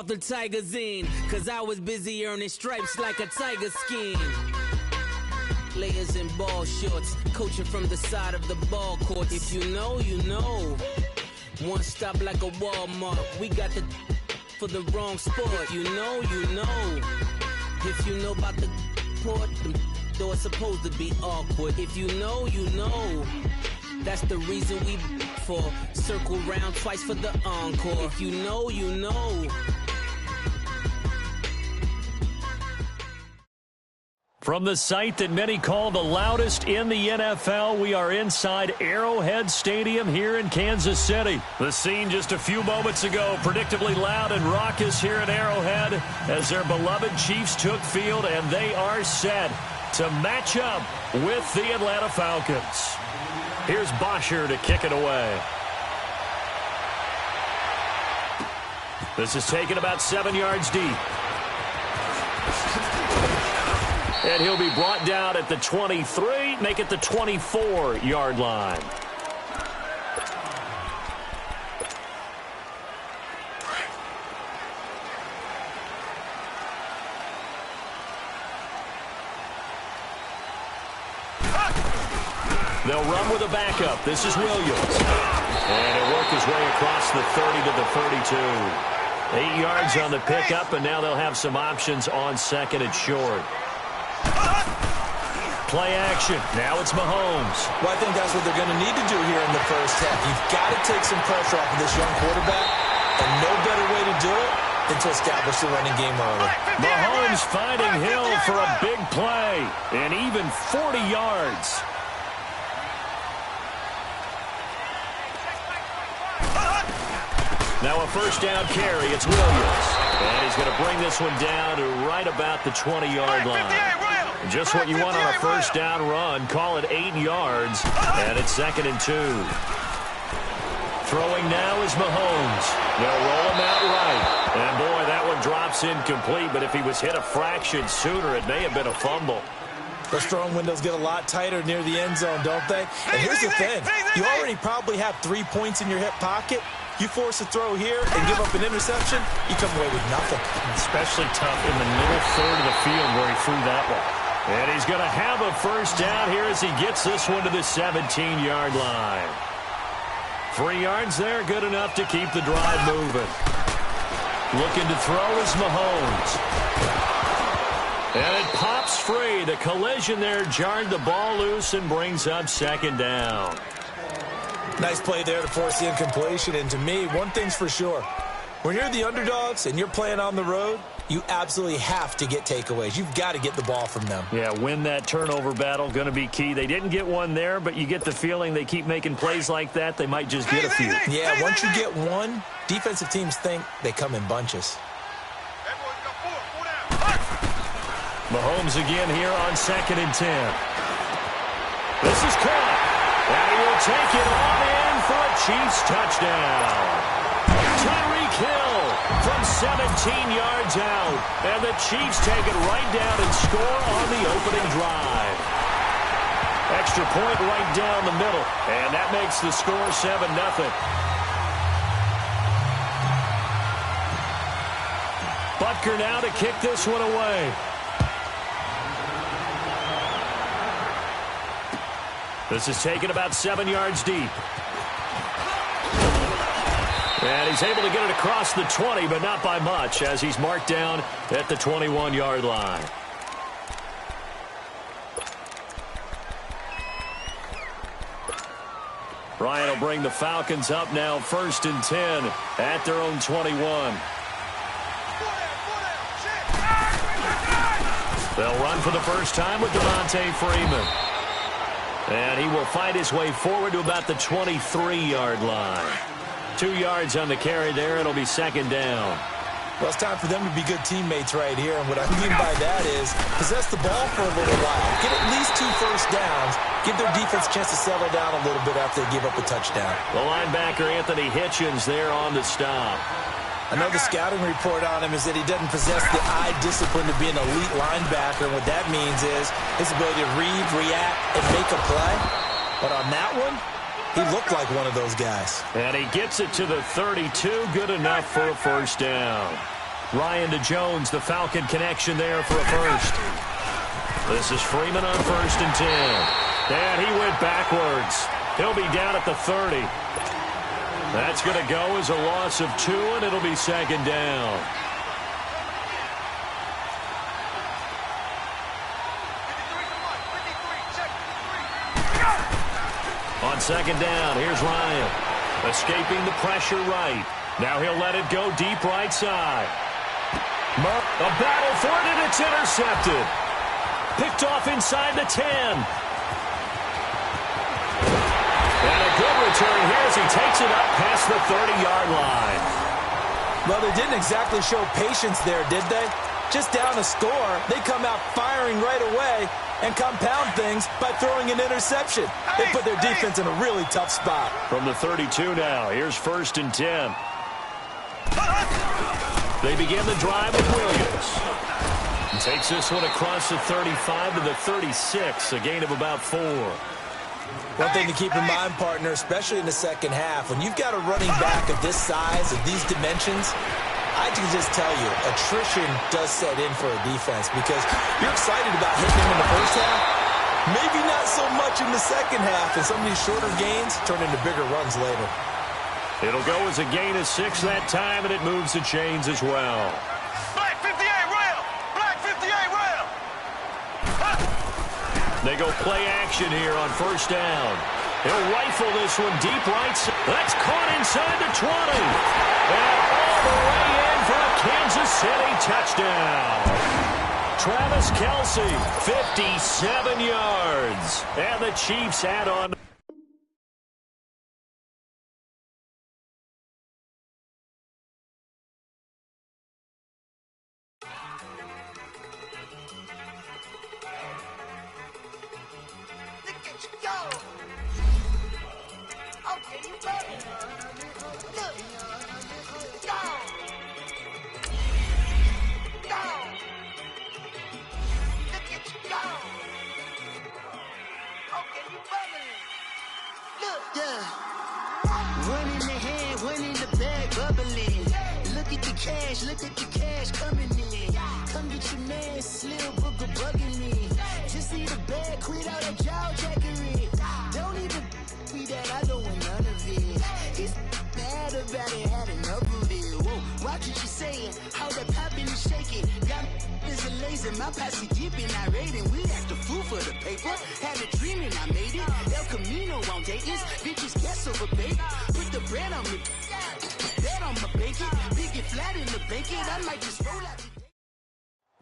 The Tigerzine, cause I was busy earning stripes like a tiger skin. Layers in ball shorts, coaching from the side of the ball court. If you know, you know. One stop like a Walmart. We got the for the wrong sport. You know, you know. If you know about the port, the door is supposed to be awkward. If you know, you know. That's the reason we for circle round twice for the encore. If you know, you know. From the site that many call the loudest in the NFL, we are inside Arrowhead Stadium here in Kansas City. The scene just a few moments ago, predictably loud and raucous here at Arrowhead as their beloved Chiefs took field, and they are set to match up with the Atlanta Falcons. Here's Bosher to kick it away. This is taken about 7 yards deep. And he'll be brought down at the 23, make it the 24-yard line. They'll run with a backup. This is Williams. And he'll work his way across the 30 to the 32. 8 yards on the pickup, and now they'll have some options on second and short. Play action. Now it's Mahomes. Well, I think that's what they're going to need to do here in the first half. You've got to take some pressure off of this young quarterback, and no better way to do it than to establish the running game early. Mahomes finding Hill for a big play, and even 40 yards. Now a first down carry. It's Williams. And he's going to bring this one down to right about the 20-yard line. Just what you want on a first down run. Call it 8 yards. And it's 2nd and 2. Throwing now is Mahomes. They'll roll him out right. And boy, that one drops incomplete. But if he was hit a fraction sooner, it may have been a fumble. The strong windows get a lot tighter near the end zone, don't they? And here's the thing. You already probably have 3 points in your hip pocket. You force a throw here and give up an interception, you come away with nothing. Especially tough in the middle third of the field where he threw that one. And he's going to have a first down here as he gets this one to the 17-yard line. 3 yards there, good enough to keep the drive moving. Looking to throw is Mahomes. And it pops free. The collision there jarred the ball loose and brings up 2nd down. Nice play there to force the incompletion. And to me, one thing's for sure. When you're the underdogs and you're playing on the road, you absolutely have to get takeaways. You've got to get the ball from them. Yeah, win that turnover battle, going to be key. They didn't get one there, but you get the feeling they keep making plays like that, they might just get a few. Yeah, once you get one, defensive teams think they come in bunches. Mahomes again here on 2nd and 10. This is caught. And he will take it on in for a Chiefs touchdown. Tyreek Hill from 17 yards out. And the Chiefs take it right down and score on the opening drive. Extra point right down the middle. And that makes the score 7-0. Butker now to kick this one away. This is taken about 7 yards deep. And he's able to get it across the 20, but not by much, as he's marked down at the 21-yard line. Ryan will bring the Falcons up now 1st and 10 at their own 21. They'll run for the first time with Devontae Freeman. And he will find his way forward to about the 23-yard line. 2 yards on the carry there. It'll be 2nd down. Well, it's time for them to be good teammates right here. And what I mean by that is possess the ball for a little while. Get at least 2 first downs. Give their defense a chance to settle down a little bit after they give up a touchdown. The linebacker, Anthony Hitchens, there on the stop. Another scouting report on him is that he doesn't possess the eye discipline to be an elite linebacker. And what that means is his ability to read, react, and make a play. But on that one, he looked like one of those guys. And he gets it to the 32. Good enough for a first down. Ryan to Jones, the Falcon connection there for a first. This is Freeman on 1st and 10. And he went backwards. He'll be down at the 30. That's going to go as a loss of 2, and it'll be 2nd down. On 2nd down, here's Ryan. Escaping the pressure right. Now he'll let it go deep right side. A battle for it, and it's intercepted. Picked off inside the 10. And a good return here as he takes it up past the 30-yard line. Well, they didn't exactly show patience there, did they? Just down a score, they come out firing right away and compound things by throwing an interception. They put their defense in a really tough spot. From the 32 now, here's 1st and 10. They begin the drive with Williams. He takes this one across the 35 to the 36, a gain of about 4. One thing to keep in mind, partner, especially in the second half, when you've got a running back of this size, of these dimensions, I can just tell you, attrition does set in for a defense because you're excited about hitting him in the first half, maybe not so much in the second half, and some of these shorter gains turn into bigger runs later. It'll go as a gain of 6 that time, and it moves the chains as well. Black 58 rail! Black 58 rail! They go play action here on 1st down. He'll rifle this one deep right side. That's caught inside the 20. And all the way in for a Kansas City touchdown. Travis Kelce, 57 yards. And the Chiefs add on. Look at the cash coming in. Come get your man, Slim Booker bugging me. Just see the bag, quit all that jaw jackery. Don't even me that I don't want none of it. He's mad about it, had enough of it. Whoa, watch what you saying, how that poppin' and shaking. Got is a laser, my posse deep and I raiding. We act the fool for the paper. Had a dream and I made it. El Camino on Dayton's, bitches guess over bait. Put the bread on me. On my bacon, big it flat in the bacon. I might just roll out.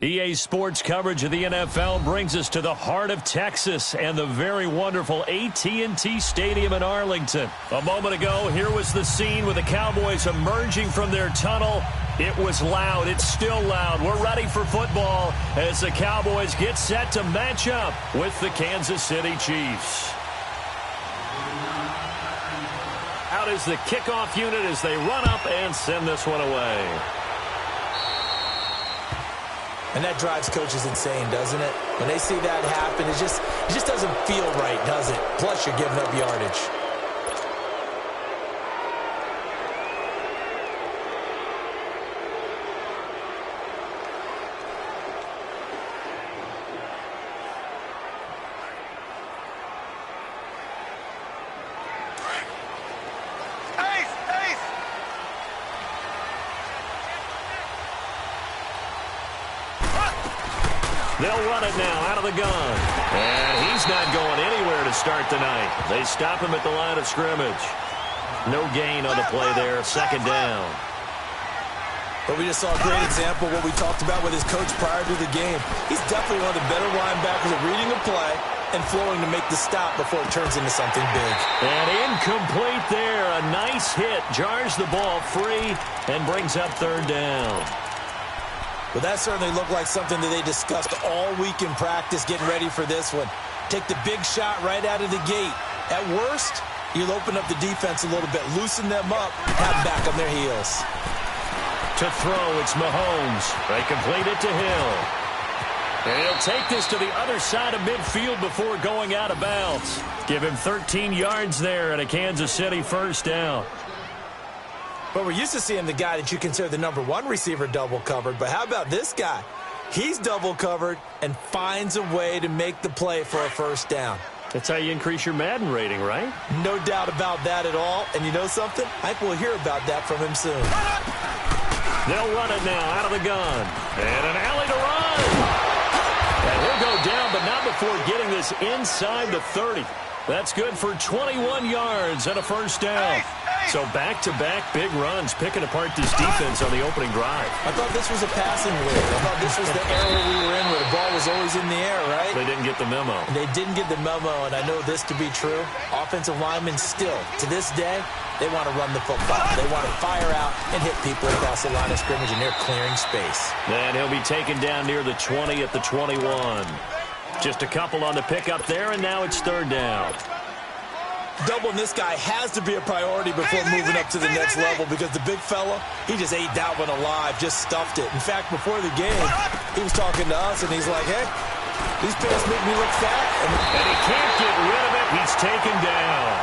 EA Sports coverage of the NFL brings us to the heart of Texas and the very wonderful AT&T Stadium in Arlington. A moment ago, here was the scene with the Cowboys emerging from their tunnel. It was loud. It's still loud. We're ready for football as the Cowboys get set to match up with the Kansas City Chiefs. Out is the kickoff unit as they run up and send this one away. And that drives coaches insane, doesn't it? When they see that happen, it just doesn't feel right, does it? Plus, you're giving up yardage. They'll run it now out of the gun. And he's not going anywhere to start the night. They stop him at the line of scrimmage. No gain on the play there. 2nd down. But we just saw a great example of what we talked about with his coach prior to the game. He's definitely one of the better linebackers at reading a play and flowing to make the stop before it turns into something big. And incomplete there. A nice hit. Jars the ball free and brings up 3rd down. Well, that certainly looked like something that they discussed all week in practice getting ready for this one. Take the big shot right out of the gate. At worst, you'll open up the defense a little bit, loosen them up, have them back on their heels. To throw, it's Mahomes. They complete it to Hill. And he'll take this to the other side of midfield before going out of bounds. Give him 13 yards there and a Kansas City 1st down. But we're used to seeing the guy that you consider the #1 receiver double covered. But how about this guy? He's double covered and finds a way to make the play for a first down. That's how you increase your Madden rating, right? No doubt about that at all. And you know something? I think we'll hear about that from him soon. They'll run it now out of the gun. And an alley to run. And he'll go down, but not before getting this inside the 30. That's good for 21 yards and a first down. So back-to-back big runs, picking apart this defense on the opening drive. I thought this was a passing league. I thought this was the era we were in where the ball was always in the air, right? They didn't get the memo. They didn't get the memo, and I know this to be true. Offensive linemen still, to this day, they want to run the football. They want to fire out and hit people across the line of scrimmage, and they're clearing space. And he'll be taken down near the 20 at the 21. Just a couple on the pickup there, and now it's third down. Doubling this guy has to be a priority before moving up to the next level because the big fella, he just ate that one alive, just stuffed it. In fact, before the game, he was talking to us, and he's like, hey, these pants make me look fat. And he can't get rid of it. He's taken down.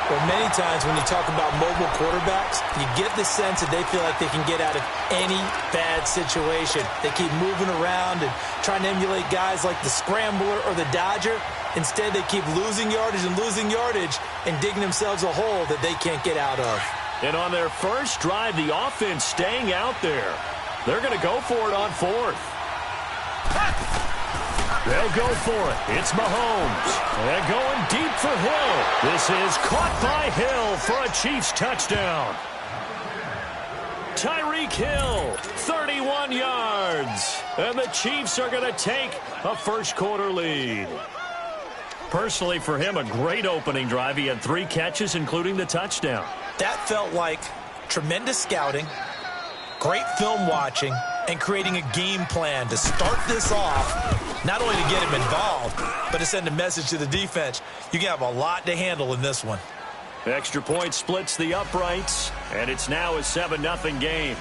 Well, many times when you talk about mobile quarterbacks, you get the sense that they feel like they can get out of any bad situation. They keep moving around and trying to emulate guys like the Scrambler or the Dodger. Instead, they keep losing yardage and digging themselves a hole that they can't get out of. And on their first drive, the offense staying out there. They're going to go for it on fourth. They'll go for it. It's Mahomes. They're going deep for Hill. This is caught by Hill for a Chiefs touchdown. Tyreek Hill, 31 yards. And the Chiefs are going to take a first-quarter lead. Personally, for him, a great opening drive. He had 3 catches, including the touchdown. That felt like tremendous scouting, great film watching, and creating a game plan to start this off, not only to get him involved, but to send a message to the defense. You can have a lot to handle in this one. Extra point splits the uprights, and it's now a 7-0 game.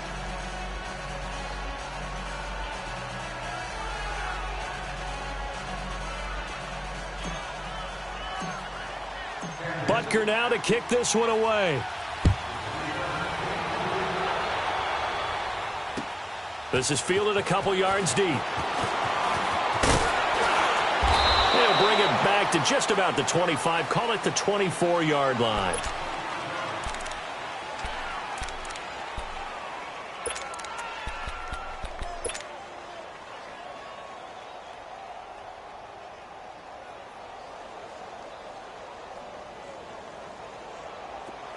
Butker now to kick this one away. This is fielded a couple yards deep. They'll bring it back to just about the 25. Call it the 24-yard line.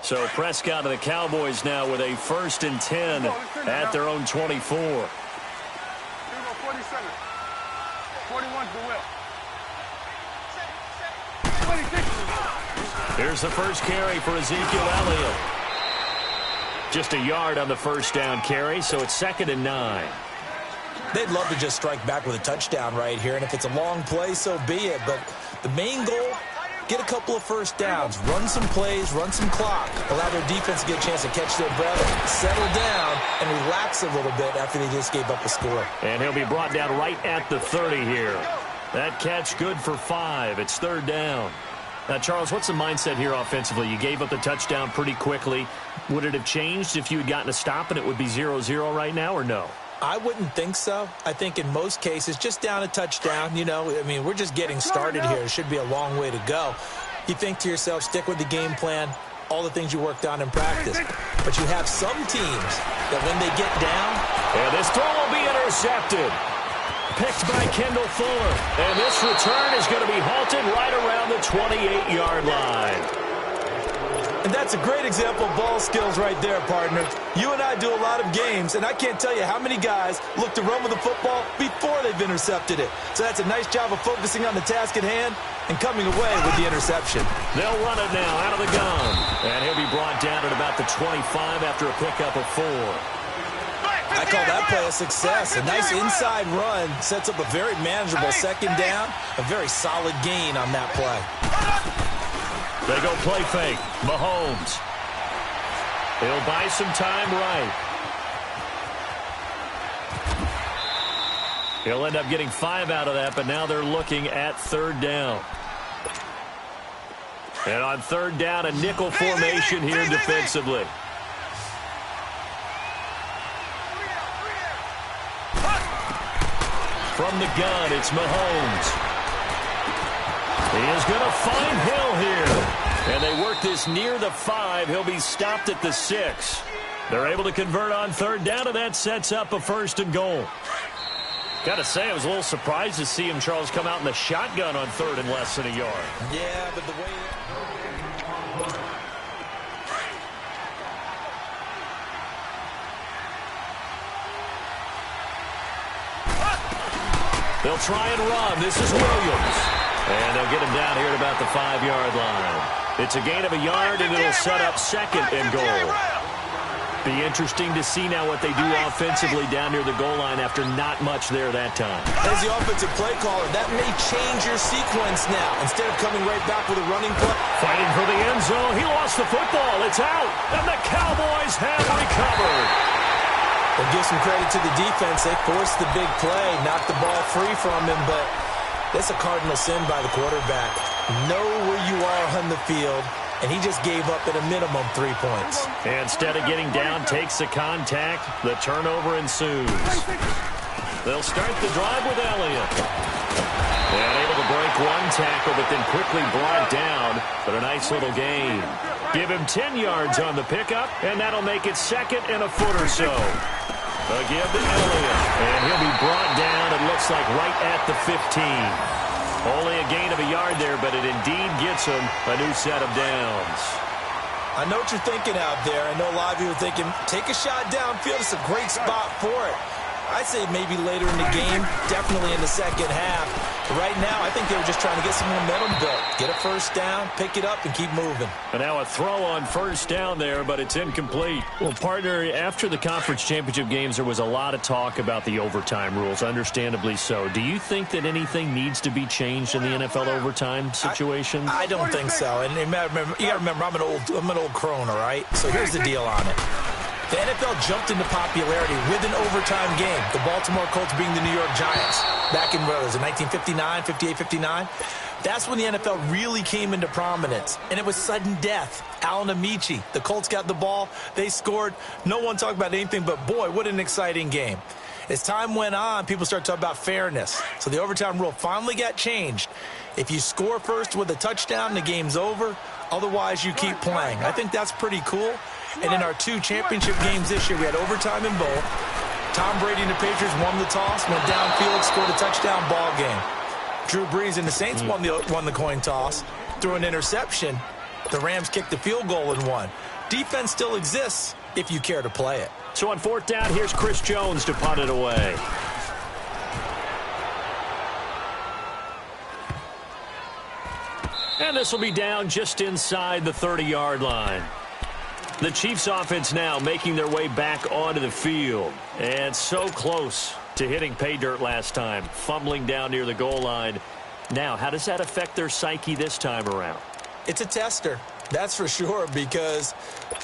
So Prescott and the Cowboys now with a 1st and 10 at their own 24. 47. 41 to the will. 26. Here's the first carry for Ezekiel Elliott. Just a yard on the first down carry, so it's 2nd and 9. They'd love to just strike back with a touchdown right here, and if it's a long play, so be it. But the main goal, get a couple of first downs, run some plays, run some clock, allow their defense to get a chance to catch their breath, settle down, and relax a little bit after they just gave up a score. And he'll be brought down right at the 30 here. That catch good for 5. It's 3rd down. Now, Charles, what's the mindset here offensively? You gave up the touchdown pretty quickly. Would it have changed if you had gotten a stop and it would be 0-0 right now, or no? I wouldn't think so. I think in most cases, just down a touchdown, you know, I mean, we're just getting started here. It should be a long way to go. You think to yourself, stick with the game plan, all the things you worked on in practice. But you have some teams that when they get down. And this throw will be intercepted. Picked by Kendall Fuller. And this return is going to be halted right around the 28-yard line. And that's a great example of ball skills right there, partner. You and I do a lot of games, and I can't tell you how many guys look to run with the football before they've intercepted it. So that's a nice job of focusing on the task at hand and coming away with the interception. They'll run it now out of the gun. And he'll be brought down at about the 25 after a pickup of 4. I call that play a success. A nice inside run sets up a very manageable 2nd down, a very solid gain on that play. They go play fake. Mahomes. He'll buy some time right. He'll end up getting 5 out of that, but now they're looking at 3rd down. And on 3rd down, a nickel formation here defensively. From the gun, it's Mahomes. He is going to find Hill here. And they work this near the 5. He'll be stopped at the 6. They're able to convert on third down, and that sets up a 1st and goal. Got to say, I was a little surprised to see him, Charles, come out in the shotgun on 3rd and less than a yard. Yeah, but the way... They'll try and run. This is Williams. And they'll get him down here at about the 5-yard line. It's a gain of a yard, and it'll set up 2nd and goal. Be interesting to see now what they do offensively down near the goal line after not much there that time. As the offensive play caller, that may change your sequence now. Instead of coming right back with a running play. Fighting for the end zone. He lost the football. It's out. And the Cowboys have recovered. We'll give some credit to the defense. They forced the big play, knocked the ball free from him, but that's a cardinal sin by the quarterback. Know where you are on the field. And he just gave up at a minimum 3 points. Instead of getting down, takes the contact. The turnover ensues. They'll start the drive with Elliott. And able to break one tackle, but then quickly brought down. But a nice little gain. Give him 10 yards on the pickup, and that'll make it 2nd and a foot or so. Again to Elliott. And he'll be brought down, it looks like right at the 15. Only a gain of a yard there, but it indeed gets him a new set of downs. I know what you're thinking out there. I know a lot of you are thinking, take a shot downfield. It's a great spot for it. I'd say maybe later in the game, definitely in the second half. But right now, I think they were just trying to get some momentum built. Get a first down, pick it up, and keep moving. And now a throw on first down there, but it's incomplete. Well, partner, after the conference championship games, there was a lot of talk about the overtime rules, understandably so. Do you think that anything needs to be changed in the NFL overtime situation? I don't think so. And you got to remember, I'm an old crone, all right? So here's the deal on it. The NFL jumped into popularity with an overtime game. The Baltimore Colts being the New York Giants. Back in, what was it, 1959, 58, 59? That's when the NFL really came into prominence. And it was sudden death. Alan Amici, the Colts got the ball. They scored. No one talked about anything but, boy, what an exciting game. As time went on, people started talking about fairness. So the overtime rule finally got changed. If you score first with a touchdown, the game's over. Otherwise, you keep playing. I think that's pretty cool. And in our 2 championship games this year, we had overtime in both. Tom Brady and the Patriots won the toss, went downfield, scored a touchdown, ball game. Drew Brees and the Saints won the coin toss, threw an interception. The Rams kicked the field goal and won. Defense still exists if you care to play it. So on 4th down, here's Chris Jones to punt it away. And this will be down just inside the 30-yard line. The Chiefs offense now making their way back onto the field. And so close to hitting pay dirt last time, fumbling down near the goal line. Now, how does that affect their psyche this time around? It's a tester, that's for sure, because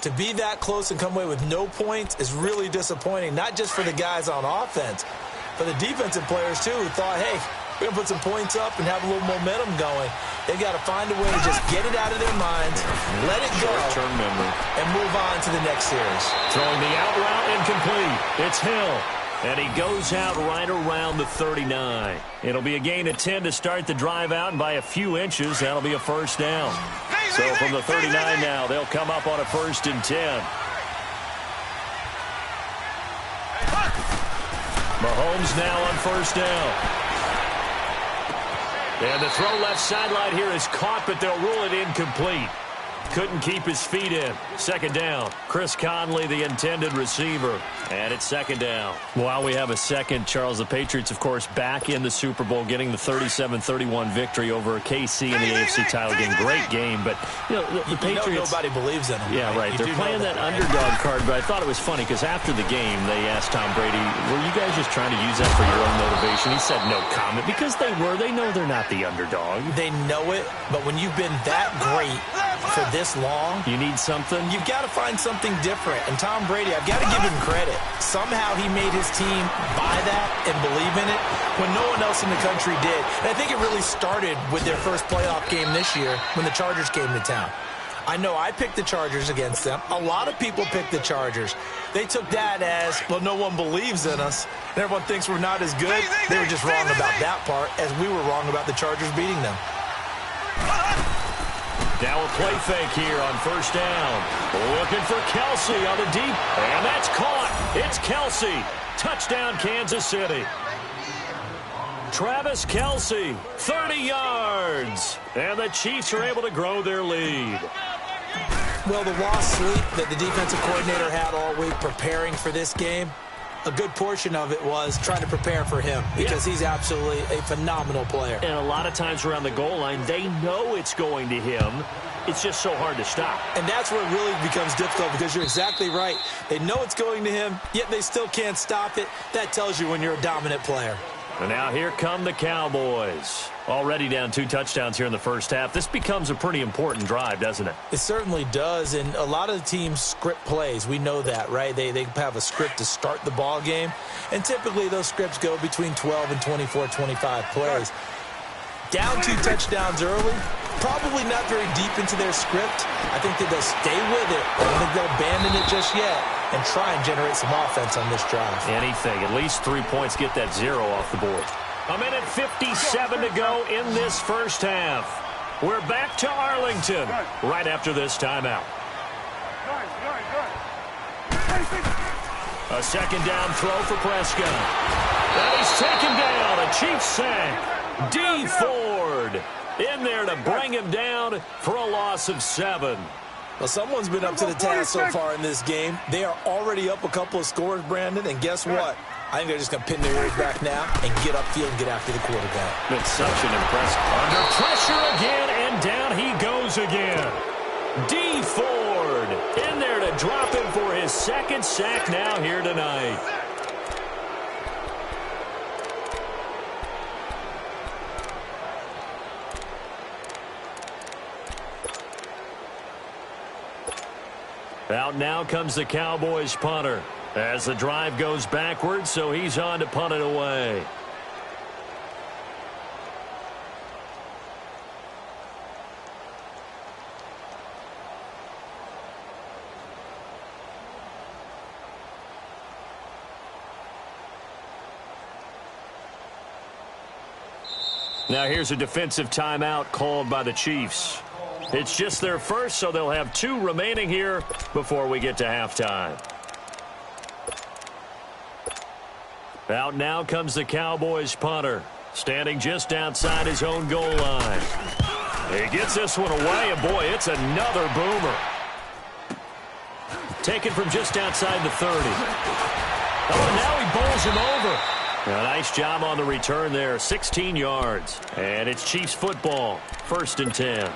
to be that close and come away with no points is really disappointing, not just for the guys on offense, but the defensive players, too, who thought, hey, we're going to put some points up and have a little momentum going. They've got to find a way to just get it out of their minds, let it go, short-term memory, and move on to the next series. Throwing the out route incomplete. It's Hill. And he goes out right around the 39. It'll be a gain of 10 to start the drive out, and by a few inches, that'll be a first down. So from the 39 now, they'll come up on a 1st and 10. Mahomes now on first down. And the throw left sideline here is caught, but they'll rule it incomplete. Couldn't keep his feet in. 2nd down. Chris Conley, the intended receiver. And it's 2nd down. While we have a second, Charles, the Patriots, of course, back in the Super Bowl, getting the 37-31 victory over KC in the AFC title game. Great game, but, you know, the Patriots... nobody believes in them. Yeah, right. They're playing that underdog card, but I thought it was funny because after the game, they asked Tom Brady, were you guys just trying to use that for your own motivation? He said no comment because they were. They know they're not the underdog. They know it, but when you've been that great for this long, you need something. You've got to find something different. And Tom Brady, I've got to give him credit. Somehow he made his team buy that and believe in it when no one else in the country did. And I think it really started with their first playoff game this year when the Chargers came to town. I know I picked the Chargers against them. A lot of people picked the Chargers. They took that as, well, no one believes in us, and everyone thinks we're not as good. They were just wrong about that part, as we were wrong about the Chargers beating them. Now a play fake here on first down. Looking for Kelsey on the deep, and that's caught. It's Kelsey. Touchdown, Kansas City. Travis Kelsey, 30 yards. And the Chiefs are able to grow their lead. Well, the lost sleep that the defensive coordinator had all week preparing for this game, a good portion of it was trying to prepare for him because he's absolutely a phenomenal player. And a lot of times around the goal line, they know it's going to him. It's just so hard to stop. And that's where it really becomes difficult because you're exactly right. They know it's going to him, yet they still can't stop it. That tells you when you're a dominant player. And now here come the Cowboys. Already down 2 touchdowns here in the first half. This becomes a pretty important drive, doesn't it? It certainly does, and a lot of the teams script plays. We know that, right? They have a script to start the ball game, and typically those scripts go between 12 and 24, 25 plays. Down 2 touchdowns early, probably not very deep into their script. I think that they'll stay with it. I don't think they'll abandon it just yet and try and generate some offense on this drive. Anything, at least 3 points, get that 0 off the board. A minute 57 to go in this first half. We're back to Arlington right after this timeout. A second down throw for Prescott. And he's taken down. A Chiefs sack. D. Ford in there to bring him down for a loss of 7. Well, someone's been up to the task so far in this game. They are already up a couple of scores, Brandon, and guess what? I think they're just going to pin their ears back now and get upfield and get after the quarterback. It's such an impressive. Under pressure again, and down he goes again. D. Ford in there to drop him for his second sack now here tonight. Out now comes the Cowboys punter as the drive goes backwards, so he's on to punt it away. Now here's a defensive timeout called by the Chiefs. It's just their first, so they'll have 2 remaining here before we get to halftime. Out now comes the Cowboys punter, standing just outside his own goal line. He gets this one away, and boy, it's another boomer. Taken from just outside the 30. Oh, now he bowls him over. A nice job on the return there, 16 yards. And it's Chiefs football, 1st and 10.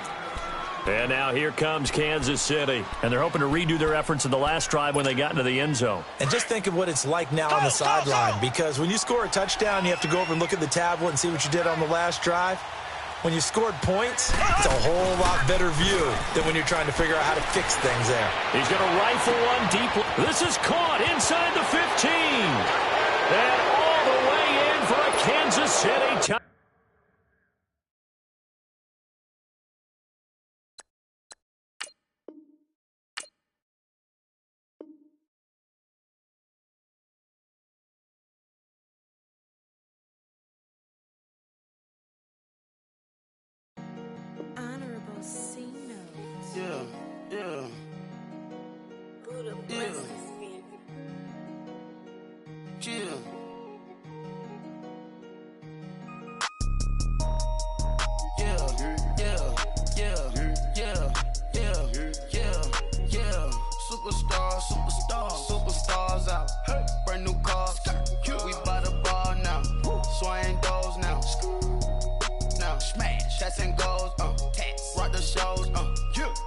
And now here comes Kansas City. And they're hoping to redo their efforts in the last drive when they got into the end zone. And just think of what it's like now on the sideline. Because when you score a touchdown, you have to go over and look at the tablet and see what you did on the last drive. When you scored points, it's a whole lot better view than when you're trying to figure out how to fix things there. He's going to rifle one deep. This is caught inside the 15. And all the way in for a Kansas City touchdown. Superstars out. Brand new cars. We buy the ball now. Swing doors now. Now smash. Shots and goals. Rock the shows.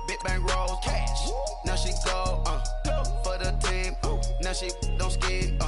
Big bang rolls. Cash. Now she go. For the team. Now she don't skid.